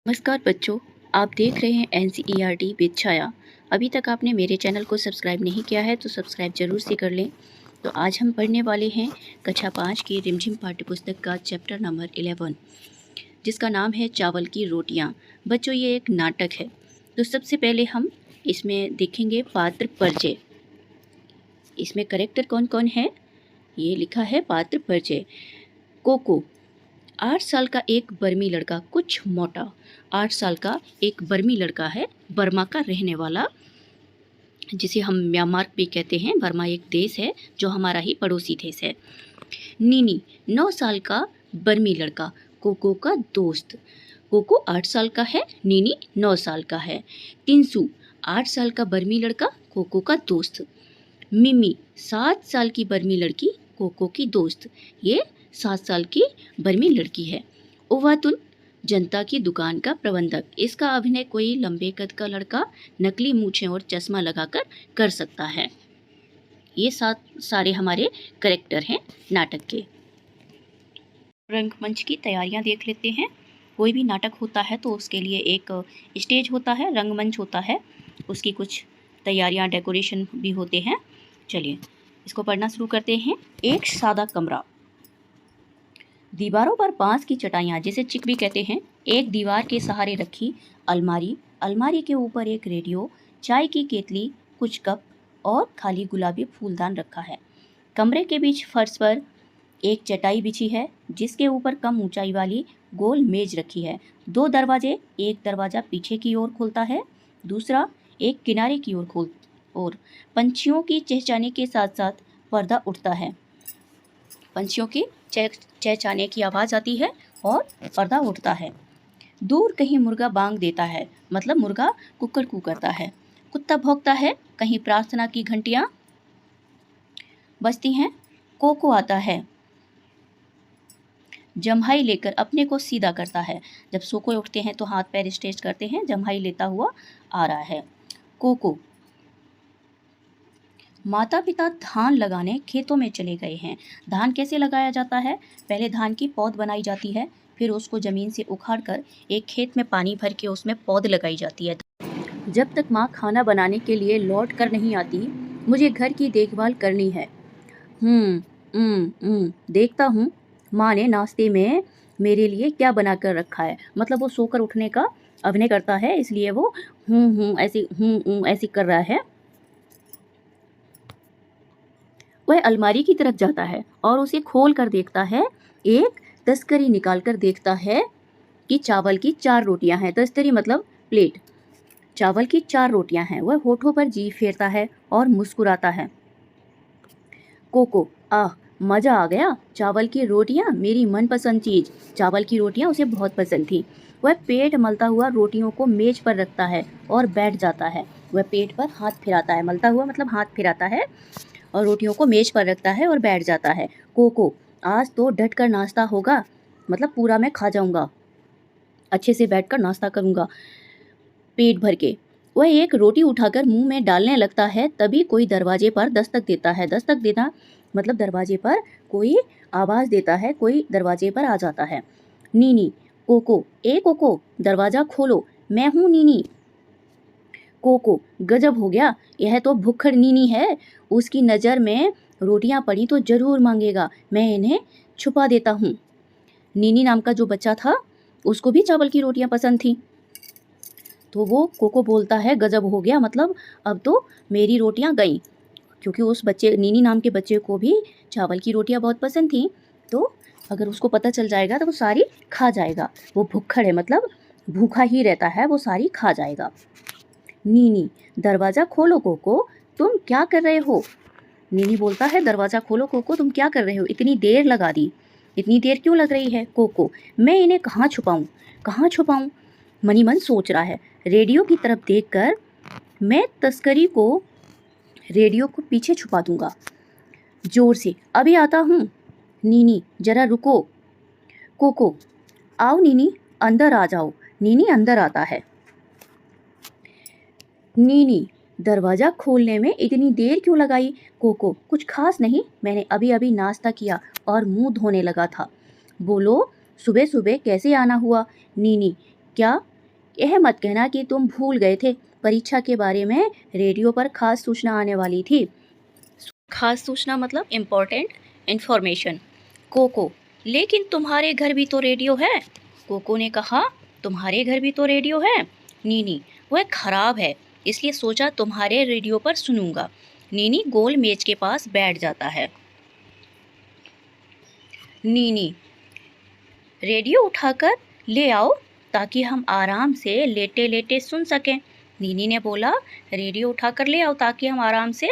नमस्कार बच्चों, आप देख रहे हैं NCERT विद छाया। अभी तक आपने मेरे चैनल को सब्सक्राइब नहीं किया है तो सब्सक्राइब जरूर से कर लें। तो आज हम पढ़ने वाले हैं कक्षा 5 की रिमझिम पाठ्यपुस्तक का चैप्टर नंबर 11, जिसका नाम है चावल की रोटियां। बच्चों, ये एक नाटक है। तो सबसे पहले हम इसमें देखेंगे पात्र परिचय। इसमें करेक्टर कौन कौन है, ये लिखा है पात्र परिचय। कोको 8 साल का एक बर्मी लड़का, कुछ मोटा। 8 साल का एक बर्मी लड़का है, बर्मा का रहने वाला, जिसे हम म्यांमार भी कहते हैं। बर्मा एक देश है जो हमारा ही पड़ोसी देश है। नीनी 9 साल का बर्मी लड़का, कोको का दोस्त। कोको 8 साल का है, नीनी 9 साल का है। टिंसू 8 साल का बर्मी लड़का, कोको का दोस्त। मिमी 7 साल की बर्मी लड़की, कोको की दोस्त। ये 7 साल की बर्मी लड़की है। ओवातुन जनता की दुकान का प्रबंधक। इसका अभिनय कोई लंबे कद का लड़का नकली मूछें और चश्मा लगाकर कर सकता है। ये सारे हमारे करेक्टर हैं नाटक के। रंगमंच की तैयारियां देख लेते हैं। कोई भी नाटक होता है तो उसके लिए एक स्टेज होता है, रंगमंच होता है, उसकी कुछ तैयारियां, डेकोरेशन भी होते हैं। चलिए इसको पढ़ना शुरू करते हैं। एक सादा कमरा, दीवारों पर बांस की चटाइयाँ, जिसे चिक भी कहते हैं, एक दीवार के सहारे रखी अलमारी, अलमारी के ऊपर एक रेडियो, चाय की केतली, कुछ कप और खाली गुलाबी फूलदान रखा है। कमरे के बीच फर्श पर एक चटाई बिछी है, जिसके ऊपर कम ऊंचाई वाली गोल मेज रखी है। 2 दरवाजे, एक दरवाजा पीछे की ओर खुलता है, दूसरा एक किनारे की ओर और पंछियों की चहचहाने के साथ साथ पर्दा उठता है। पंछियों की चहचहाने की आवाज़ आती है और पर्दा उठता है। दूर कहीं मुर्गा बांग देता है, मतलब मुर्गा कुक्कड़ कू करता है। कुत्ता भौंकता है, कहीं प्रार्थना की घंटियां बजती हैं। कोको आता है, जम्हाई लेकर अपने को सीधा करता है। जब सोको उठते हैं तो हाथ पैर स्ट्रेच करते हैं, जम्हाई लेता हुआ आ रहा है। कोको माता पिता धान लगाने खेतों में चले गए हैं। धान कैसे लगाया जाता है? पहले धान की पौध बनाई जाती है, फिर उसको ज़मीन से उखाड़कर एक खेत में पानी भर के उसमें पौध लगाई जाती है। जब तक माँ खाना बनाने के लिए लौट कर नहीं आती, मुझे घर की देखभाल करनी है। देखता हूँ माँ ने नाश्ते में मेरे लिए क्या बना कर रखा है। मतलब वो सोकर उठने का अभिनय करता है, इसलिए वो ऐसी कर रहा है। वह अलमारी की तरफ जाता है और उसे खोल कर देखता है। एक तस्करी निकाल कर देखता है कि चावल की 4 रोटियां हैं। तस्करी मतलब प्लेट। चावल की 4 रोटियां हैं। वह होठों पर जीभ फेरता है और मुस्कुराता है। कोको आह, मज़ा आ गया। चावल की रोटियां मेरी मनपसंद चीज़। चावल की रोटियां उसे बहुत पसंद थी। वह पेट मलता हुआ रोटियों को मेज पर रखता है और बैठ जाता है। वह पेट पर हाथ फिराता है, मलता हुआ मतलब हाथ फिराता है, और रोटियों को मेज पर रखता है और बैठ जाता है। कोको आज तो डट कर नाश्ता होगा, मतलब पूरा मैं खा जाऊंगा, अच्छे से बैठकर नाश्ता करूंगा पेट भर के। वह एक रोटी उठाकर मुंह में डालने लगता है, तभी कोई दरवाजे पर दस्तक देता है। दस्तक देना मतलब दरवाजे पर कोई आवाज़ देता है, कोई दरवाजे पर आ जाता है। नीनी कोको, ए कोको दरवाज़ा खोलो, मैं हूँ नीनी। कोको गजब हो गया, यह तो भुक्खड़ नीनी है। उसकी नज़र में रोटियां पड़ी तो जरूर मांगेगा, मैं इन्हें छुपा देता हूँ। नीनी नाम का जो बच्चा था उसको भी चावल की रोटियां पसंद थी, तो वो कोको बोलता है गजब हो गया, मतलब अब तो मेरी रोटियां गई, क्योंकि उस बच्चे नीनी नाम के बच्चे को भी चावल की रोटियां बहुत पसंद थी। तो अगर उसको पता चल जाएगा तो वो सारी खा जाएगा। वो भुक्खड़ है, मतलब भूखा ही रहता है, वो सारी खा जाएगा। नीनी दरवाज़ा खोलो कोको, तुम क्या कर रहे हो? नीनी बोलता है दरवाज़ा खोलो कोको, तुम क्या कर रहे हो? इतनी देर लगा दी, इतनी देर क्यों लग रही है? कोको मैं इन्हें कहाँ छुपाऊँ, कहाँ छुपाऊँ? मनी मन सोच रहा है। रेडियो की तरफ देखकर मैं तस्करी को रेडियो को पीछे छुपा दूंगा। जोर से अभी आता हूँ। नीनी जरा रुको। कोको आओ नीनी, अंदर आ जाओ। नीनी अंदर आता है। नीनी दरवाज़ा खोलने में इतनी देर क्यों लगाई? कोको कुछ खास नहीं, मैंने अभी अभी नाश्ता किया और मुंह धोने लगा था। बोलो सुबह सुबह कैसे आना हुआ? नीनी क्या यह मत कहना कि तुम भूल गए थे, परीक्षा के बारे में रेडियो पर खास सूचना आने वाली थी। खास सूचना मतलब इम्पोर्टेंट इन्फॉर्मेशन। कोको, लेकिन तुम्हारे घर भी तो रेडियो है। कोको ने कहा, तुम्हारे घर भी तो रेडियो है। नीनी, वह खराब है, इसलिए सोचा तुम्हारे रेडियो पर सुनूंगा। नीनी गोल मेज के पास बैठ जाता है। नीनी, रेडियो उठाकर ले आओ ताकि हम आराम से लेटे लेटे सुन सकें। नीनी ने बोला, रेडियो उठाकर ले आओ ताकि हम आराम से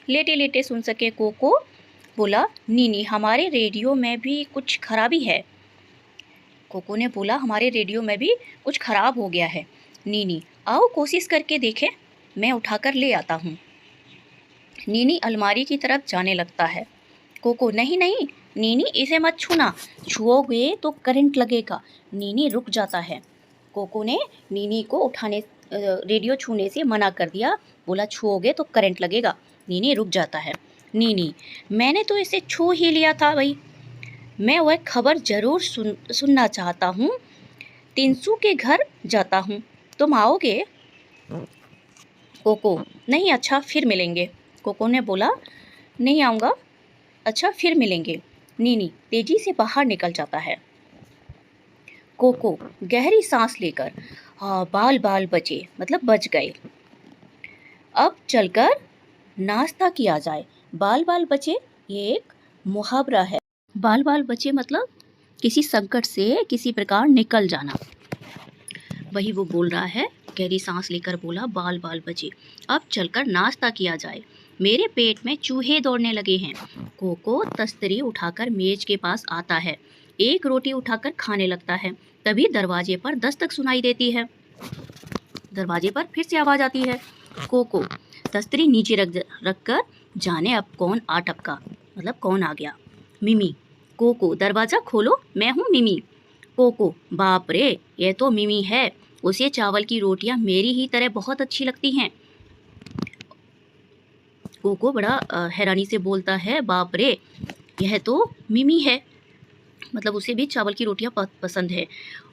लेटे लेटे सुन सकें। कोको बोला, नीनी हमारे रेडियो में भी कुछ खराबी है। कोको ने बोला, हमारे रेडियो में भी कुछ खराब हो गया है। नीनी, आओ कोशिश करके देखें, मैं उठाकर ले आता हूँ। नीनी अलमारी की तरफ जाने लगता है। कोको, नहीं नहीं नीनी, इसे मत छूना, छुओगे तो करंट लगेगा। नीनी रुक जाता है। कोको ने नीनी को रेडियो छूने से मना कर दिया, बोला छुओगे तो करंट लगेगा। नीनी रुक जाता है। नीनी, मैंने तो इसे छू ही लिया था भाई, मैं वह खबर जरूर सुनना चाहता हूँ। तिनसू के घर जाता हूँ, तुम आओगे? कोको, नहीं, अच्छा फिर मिलेंगे। कोको ने बोला, नहीं आऊँगा, अच्छा फिर मिलेंगे। नीनी तेजी से बाहर निकल जाता है। कोको गहरी सांस लेकर, हाँ बाल बाल बचे, मतलब बच गए, अब चलकर नाश्ता किया जाए। बाल बाल बचे ये एक मुहावरा है। बाल बाल बचे मतलब किसी संकट से किसी प्रकार निकल जाना, वही वो बोल रहा है। गहरी सांस लेकर बोला, बाल बाल बचे, अब चलकर नाश्ता किया जाए, मेरे पेट में चूहे दौड़ने लगे हैं। कोको तस्तरी उठाकर मेज के पास आता है, एक रोटी उठाकर खाने लगता है। तभी दरवाजे पर दस्तक सुनाई देती है। दरवाजे पर फिर से आवाज आती है। कोको तस्तरी नीचे रख कर जाने अब कौन आ टपका, मतलब कौन आ गया। मिमी, कोको दरवाजा खोलो, मैं हूँ मिमी। कोको, बाप रे, ये तो मिमी है, उसे चावल की रोटियां मेरी ही तरह बहुत अच्छी लगती हैं। कोको बड़ा हैरानी से बोलता है, बाप रे, यह तो मिमी है, मतलब उसे भी चावल की रोटियां पसंद है।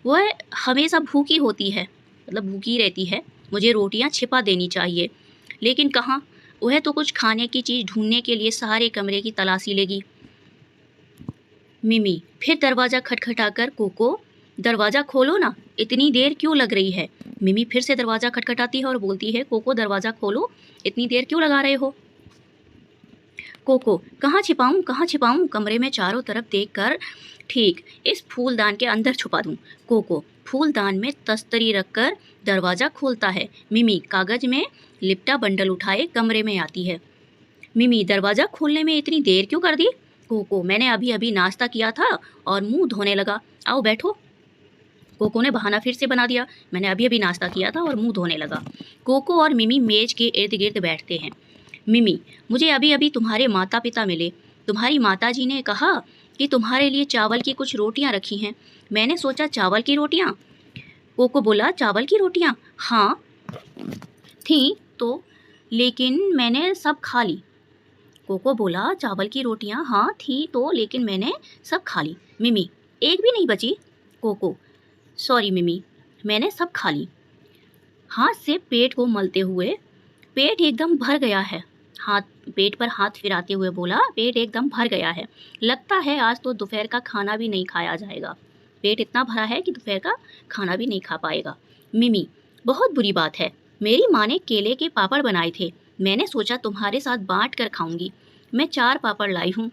वह हमेशा भूखी होती है, मतलब भूखी रहती है, मुझे रोटियां छिपा देनी चाहिए, लेकिन कहाँ, वह तो कुछ खाने की चीज़ ढूंढने के लिए सारे कमरे की तलाशी लेगी। मिमी फिर दरवाज़ा खटखटाकर, कोको दरवाज़ा खोलो ना, इतनी देर क्यों लग रही है। मिमी फिर से दरवाज़ा खटखटाती है और बोलती है, कोको दरवाज़ा खोलो, इतनी देर क्यों लगा रहे हो। कोको, कहाँ छिपाऊं, कमरे में चारों तरफ देखकर, ठीक इस फूलदान के अंदर छुपा दूं। कोको फूलदान में तस्तरी रखकर दरवाज़ा खोलता है। मिमी कागज में लिपटा बंडल उठाए कमरे में आती है। मिमी, दरवाज़ा खोलने में इतनी देर क्यों कर दी। कोको, मैंने अभी अभी नाश्ता किया था और मुंह धोने लगा, आओ बैठो। कोको ने बहाना फिर से बना दिया, मैंने अभी अभी नाश्ता किया था और मुंह धोने लगा। कोको और मिमी मेज के इर्द गिर्द बैठते हैं। मिमी, मुझे अभी अभी तुम्हारे माता पिता मिले, तुम्हारी माताजी ने कहा कि तुम्हारे लिए चावल की कुछ रोटियां रखी हैं, मैंने सोचा चावल की रोटियां। कोको बोला, चावल की रोटियां? हाँ थी तो, लेकिन मैंने सब खा ली। कोको बोला, चावल की रोटियां हाँ थी तो, लेकिन मैंने सब खा ली। मिमी, एक भी नहीं बची। कोको, सॉरी मिमी, मैंने सब खा ली। हाथ से पेट को मलते हुए, पेट एकदम भर गया है, हाथ पेट पर हाथ फिराते हुए बोला, पेट एकदम भर गया है, लगता है आज तो दोपहर का खाना भी नहीं खाया जाएगा। पेट इतना भरा है कि दोपहर का खाना भी नहीं खा पाएगा। मिमी, बहुत बुरी बात है, मेरी माँ ने केले के पापड़ बनाए थे, मैंने सोचा तुम्हारे साथ बांट कर खाऊंगी, मैं 4 पापड़ लाई हूँ,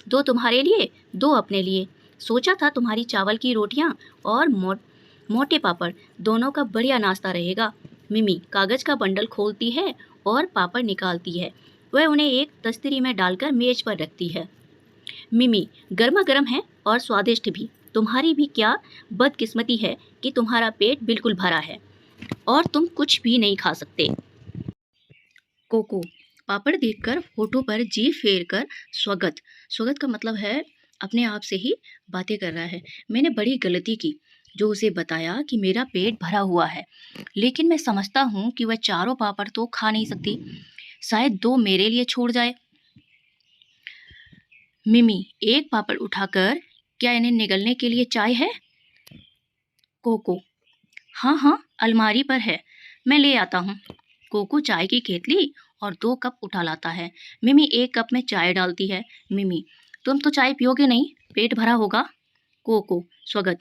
2 तुम्हारे लिए, 2 अपने लिए, सोचा था तुम्हारी चावल की रोटियां और मोटे पापड़ दोनों का बढ़िया नाश्ता रहेगा। मिमी कागज का बंडल खोलती है और पापड़ निकालती है, वह उन्हें एक तस्तरी में डालकर मेज पर रखती है। मिमी, गर्मा गर्म है और स्वादिष्ट भी, तुम्हारी भी क्या बदकिस्मती है कि तुम्हारा पेट बिल्कुल भरा है और तुम कुछ भी नहीं खा सकते। कोको पापड़ देखकर होठों पर जीभ फेर कर, स्वागत, स्वागत का मतलब है अपने आप से ही बातें कर रहा है, मैंने बड़ी गलती की जो उसे बताया कि मेरा पेट भरा हुआ है, लेकिन मैं समझता हूँ कि वह चारों पापड़ तो खा नहीं सकती, शायद 2 मेरे लिए छोड़ जाए। मिमी एक पापड़ उठाकर, क्या इन्हें निगलने के लिए चाय है। कोको, हाँ हाँ, अलमारी पर है, मैं ले आता हूँ। कोको चाय की केतली और 2 कप उठा लाता है। मिमी 1 कप में चाय डालती है। मिमी, तुम तो चाय पियोगे नहीं, पेट भरा होगा। कोको, स्वगत,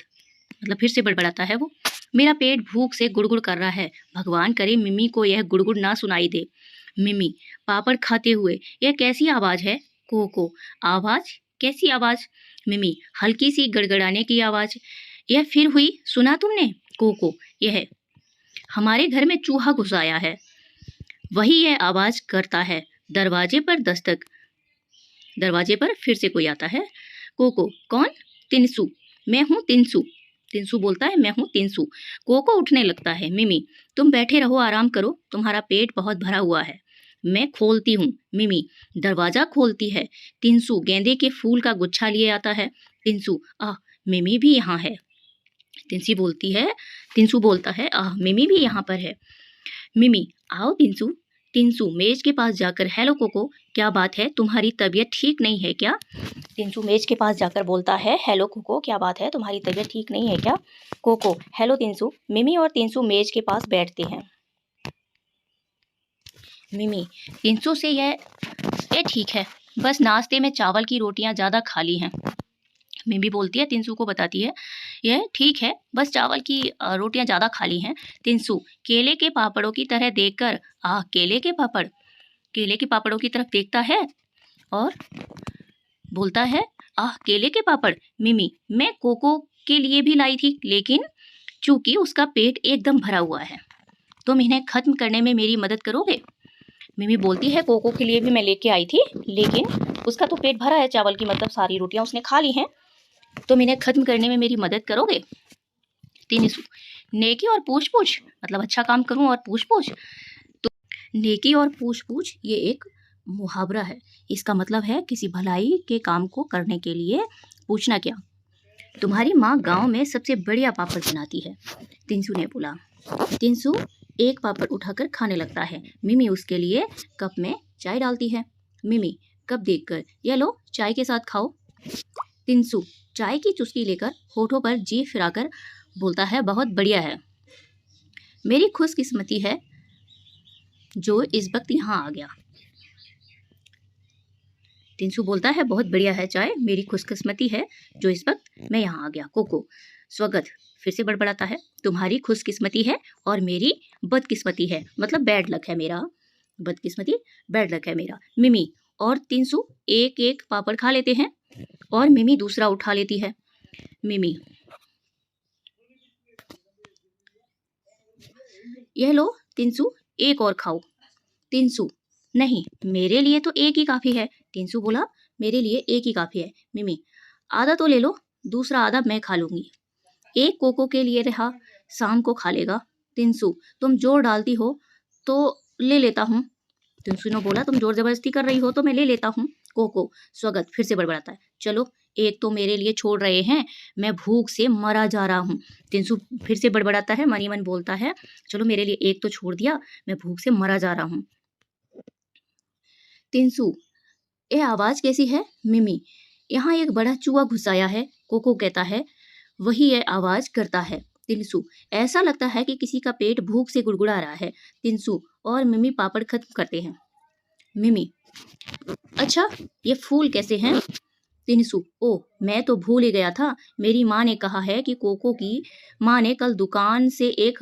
मतलब फिर से बड़बड़ाता है वो। मेरा पेट भूख से गुड़गुड़ कर रहा है। भगवान करे मिमी को यह गुड़गुड़ ना सुनाई दे। मिमी, पापड़ खाते हुए, यह कैसी आवाज़ है? कोको, आवाज़? कैसी आवाज़? मिमी, हल्की सी गड़गड़ाने की आवाज़। यह फिर हुई, सुना तुमने? कोको, यह हमारे घर में चूहा घुस आया है, वही यह आवाज़ करता है। दरवाजे पर दस्तक। दरवाजे पर फिर से कोई आता है। कोको, कौन? तिनसु, मैं हूँ तिनसु। तिनसु बोलता है, मैं हूँ तिनसु। कोको उठने लगता है। मिमी, तुम बैठे रहो, आराम करो, तुम्हारा पेट बहुत भरा हुआ है। मैं खोलती हूँ। मिमी दरवाजा खोलती है। तिनसु गेंदे के फूल का गुच्छा लिए आता है। तिनसु, आह, मिमी भी यहाँ है। तिनसु बोलता है, आह, मिमी भी यहाँ पर है। मिमी, आओ तिनसु। तिनसु मेज के पास जाकर, हेलो कोको, क्या बात है, तुम्हारी तबीयत ठीक नहीं है क्या? तिनसु मेज के पास जाकर बोलता है, हेलो कोको, क्या बात है, तुम्हारी तबीयत ठीक नहीं है क्या? कोको, हेलो तिनसु। मिमी और तिनसु मेज के पास बैठते हैं। मिमी, तिनसु से ये ठीक है, बस नाश्ते में चावल की रोटियां ज़्यादा खाली हैं। मिमी बोलती है, तिनसु को बताती है, यह ठीक है, बस चावल की रोटियां ज़्यादा खाली हैं। तिनसु केले के पापड़ों की तरह देखकर, आह, केले के पापड़, केले के पापड़ों की तरफ देखता है और बोलता है, आह, केले के पापड़। मिमी, मैं कोको के लिए भी लाई थी, लेकिन चूंकि उसका पेट एकदम भरा हुआ है, तुम इन्हें खत्म करने में मेरी मदद करोगे? मिमी बोलती है, कोको के लिए भी मैं लेके आई थी, लेकिन उसका तो पेट भरा है चावल की, मतलब सारी रोटियां उसने खा ली हैं, तुम इन्हें खत्म करने में मेरी मदद करोगे? तिनसु, नेकी और पूछ पूछ, मतलब अच्छा काम करूं और पूछ पूछ। तो नेकी और पूछ पूछ ये एक मुहावरा है, इसका मतलब है किसी भलाई के काम को करने के लिए पूछना क्या। तुम्हारी माँ गांव में सबसे बढ़िया पापड़ बनाती है, तिनसु ने बोला। तिनसु एक पापड़ उठाकर खाने लगता है। मिमी उसके लिए कप में चाय डालती है। मिमी कप देखकर, यह लो, चाय के साथ खाओ। तिनसु चाय की चुस्की लेकर होठों पर जीभ फिराकर बोलता है, बहुत बढ़िया है, मेरी खुशकिस्मती है जो इस वक्त यहाँ आ गया। तिनसु बोलता है, बहुत बढ़िया है चाय, मेरी खुशकिस्मती है जो इस वक्त मैं यहाँ आ गया। कोको, स्वगत, फिर से बड़बड़ाता है, तुम्हारी खुशकिस्मती है और मेरी बदकिस्मती है, मतलब बैड लक है मेरा, बदकिस्मती बैड लक है मेरा। मिमी और तिनसु एक एक पापड़ खा लेते हैं और मिमी दूसरा उठा लेती है। मिमी, यह लो तिनसु, एक और खाओ। तिनसु, नहीं, मेरे लिए तो एक ही काफ़ी है। तिनसु बोला, मेरे लिए एक ही काफ़ी है। मिमी, आधा तो ले लो, दूसरा आधा मैं खा लूँगी। एक कोको के लिए रहा, शाम को खा लेगा। तिनसु, तुम जोर डालती हो तो ले लेता हूँ। तिनसु ने बोला, तुम जोर जबरदस्ती कर रही हो तो मैं ले लेता हूँ। कोको, स्वगत, फिर से बड़बड़ाता है, चलो एक तो मेरे लिए छोड़ रहे हैं, मैं भूख से मरा जा रहा हूँ। तिनसु फिर से बड़बड़ाता है, मन ही मन बोलता है, चलो मेरे लिए एक तो छोड़ दिया, मैं भूख से मरा जा रहा हूँ। तिनसु, ये आवाज़ कैसी है? मिमी, यहाँ एक बड़ा चूहा घुस आया है। कोको कहता है, वही ये आवाज़ करता है। तिनसु, ऐसा लगता है कि किसी का पेट भूख से गुड़गुड़ा रहा है। तिनसु और मिमी पापड़ खत्म करते हैं। मिमी, अच्छा, ये फूल कैसे हैं? तिनसु, ओह, मैं तो भूल ही गया था, मेरी माँ ने कहा है कि कोको की माँ ने कल दुकान से एक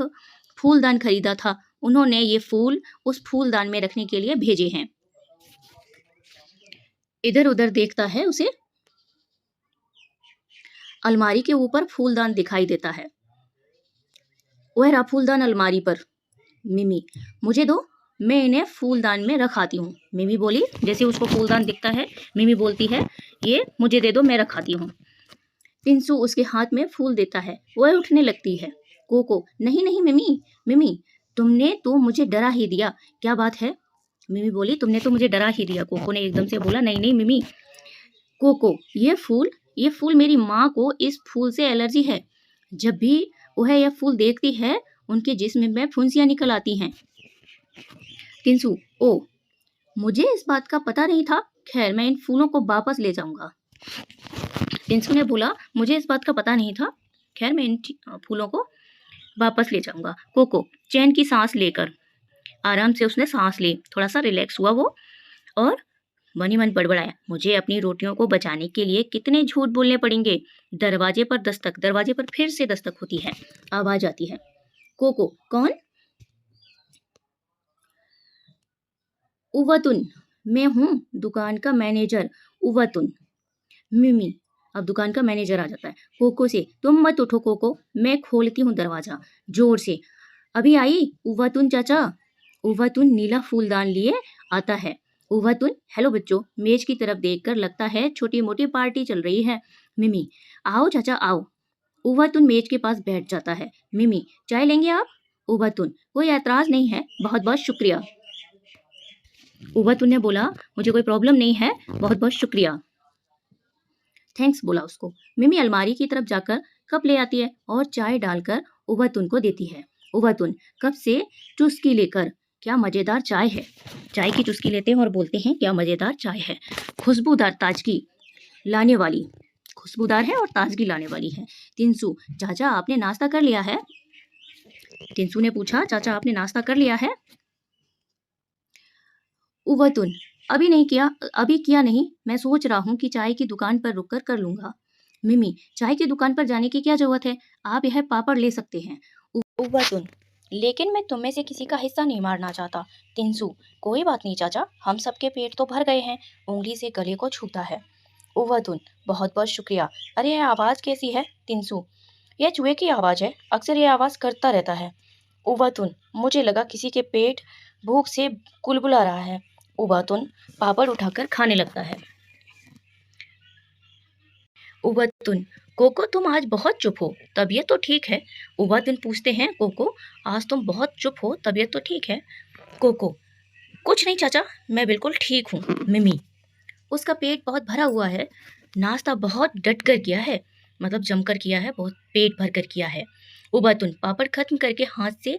फूलदान खरीदा था, उन्होंने ये फूल उस फूलदान में रखने के लिए भेजे हैं। इधर उधर देखता है, उसे अलमारी के ऊपर फूलदान दिखाई देता है। वह रहा फूलदान अलमारी पर। मिमी, मुझे दो, मैं इन्हें फूलदान में रखाती हूँ। मिमी बोली, जैसे उसको फूलदान दिखता है, मिमी बोलती है, ये मुझे दे दो, मैं रखाती हूँ। तिनसु उसके हाथ में फूल देता है, वह उठने लगती है। कोको, नहीं नहीं मिमी, मिमी, तुमने तो मुझे डरा ही दिया, क्या बात है? मिमी बोली, तुमने तो मुझे डरा ही दिया। कोको ने एकदम से बोला, नहीं नहीं मिमी। कोको, ये फूल मेरी माँ को इस फूल से एलर्जी है, जब भी वह यह फूल देखती है उनके जिस्म में फुंसियाँ निकल आती हैं। तिनसु, ओ, मुझे इस बात का पता नहीं था, खैर मैं इन फूलों को वापस ले जाऊंगा। तिनसु ने बोला, मुझे इस बात का पता नहीं था, खैर मैं इन फूलों को वापस ले जाऊंगा। कोको चैन की सांस लेकर आराम से उसने सांस ली, थोड़ा सा रिलैक्स हुआ वो, और मन ही मन बड़बड़ाया, मुझे अपनी रोटियों को बचाने के लिए कितने झूठ बोलने पड़ेंगे। दरवाजे पर दस्तक, दरवाजे पर फिर से दस्तक होती है, आवाज आती है। कोको, कौन? उवतुन, मैं हूँ दुकान का मैनेजर, उवतुन। मिमी, अब दुकान का मैनेजर आ जाता है। कोको से, तुम मत उठो कोको, मैं खोलती हूँ दरवाजा, जोर से। अभी आई उवतुन चाचा। उवतुन नीला फूलदान लिए आता है। उवतुन, हेलो बच्चों, मेज की तरफ देखकर लगता है छोटी मोटी पार्टी चल रही है। मिमी, आओ चाचा आओ। उवतुन मेज के पास बैठ जाता है। मिमी, चाय लेंगे आप? उवतुन, कोई ऐतराज नहीं है, बहुत बहुत शुक्रिया। उवतुन ने बोला, मुझे कोई प्रॉब्लम नहीं है, बहुत बहुत शुक्रिया, थैंक्स बोला उसको। मिमी अलमारी की तरफ जाकर कप ले आती है और चाय डालकर उवतुन को देती है। उवतुन कप से चुस्की लेकर, क्या मजेदार चाय है। चाय की चुस्की लेते हैं और बोलते हैं, क्या मजेदार चाय है, खुशबूदार, ताजगी लाने वाली, खुशबूदार है और ताजगी लाने वाली है। तिनसु, चाचा आपने नाश्ता कर लिया है? तिनसु ने पूछा, चाचा आपने नाश्ता कर लिया है? उवतुन, अभी नहीं किया, अभी किया नहीं, मैं सोच रहा हूँ कि चाय की दुकान पर रुककर कर लूंगा। मिमी, चाय की दुकान पर जाने की क्या जरूरत है, आप यह पापड़ ले सकते हैं। उवतुन, लेकिन मैं तुम्हें से किसी का हिस्सा नहीं मारना चाहता। तिनसु, कोई बात नहीं चाचा, हम सबके पेट तो भर गए हैं। उंगली से गले को छूता है। उवतुन, बहुत बहुत शुक्रिया। अरे यह आवाज़ कैसी है? तिनसु, यह चूहे की आवाज़ है, अक्सर यह आवाज़ करता रहता है। उवतुन, मुझे लगा किसी के पेट भूख से कुलबुला रहा है। उवतुन पापड़ उठाकर खाने लगता है। उवतुन, कोको तुम आज बहुत चुप हो, तबीयत तो ठीक है? उवतुन पूछते हैं, कोको आज तुम बहुत चुप हो, तबीयत तो ठीक है? कोको, कुछ नहीं चाचा, मैं बिल्कुल ठीक हूँ। मिमी, उसका पेट बहुत भरा हुआ है, नाश्ता बहुत डट कर किया है, मतलब जमकर किया है, बहुत पेट भर कर किया है। उबतुन पापड़ खत्म करके हाथ से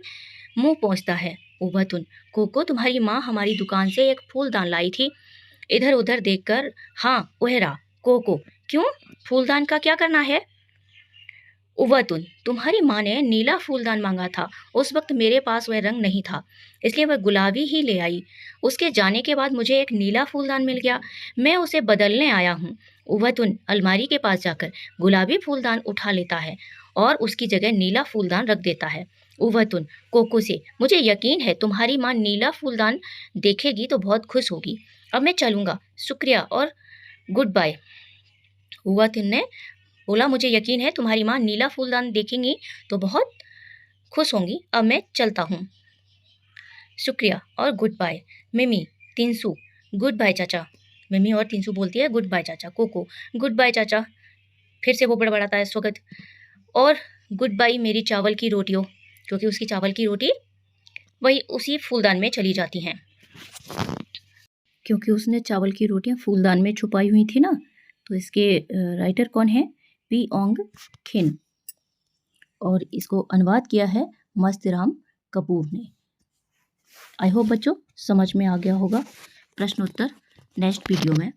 मुंह पोंछता है। उबतुन, कोको तुम्हारी माँ हमारी दुकान से एक फूलदान लाई थी। इधर उधर देखकर, हाँ वह रहा। कोको, क्यों, फूलदान का क्या करना है? उवतुन, तुम्हारी माँ ने नीला फूलदान मांगा था, उस वक्त मेरे पास वह रंग नहीं था, इसलिए वह गुलाबी ही ले आई। उसके जाने के बाद मुझे एक नीला फूलदान मिल गया, मैं उसे बदलने आया हूँ। उवतुन अलमारी के पास जाकर गुलाबी फूलदान उठा लेता है और उसकी जगह नीला फूलदान रख देता है। उवतुन कोको से, मुझे यकीन है तुम्हारी माँ नीला फूलदान देखेगी तो बहुत खुश होगी। अब मैं चलूँगा, शुक्रिया और गुड बाय। उवतुन ने बोला, मुझे यकीन है तुम्हारी माँ नीला फूलदान देखेंगी तो बहुत खुश होंगी, अब मैं चलता हूँ, शुक्रिया और गुड बाय। मिमी, तिनसु, गुड बाय चाचा। मिमी और तिनसु बोलती है, गुड बाय चाचा। कोको, गुड बाय चाचा। फिर से वो बड़बड़ाता है, स्वागत, और गुड बाय मेरी चावल की रोटियों, क्योंकि उसकी चावल की रोटी वही उसी फूलदान में चली जाती हैं, क्योंकि उसने चावल की रोटियां फूलदान में छुपाई हुई थी ना। तो इसके राइटर कौन है? पी ओंग खिन, और इसको अनुवाद किया है मस्तिराम कपूर ने। आई होप बच्चों समझ में आ गया होगा। प्रश्न उत्तर नेक्स्ट वीडियो में।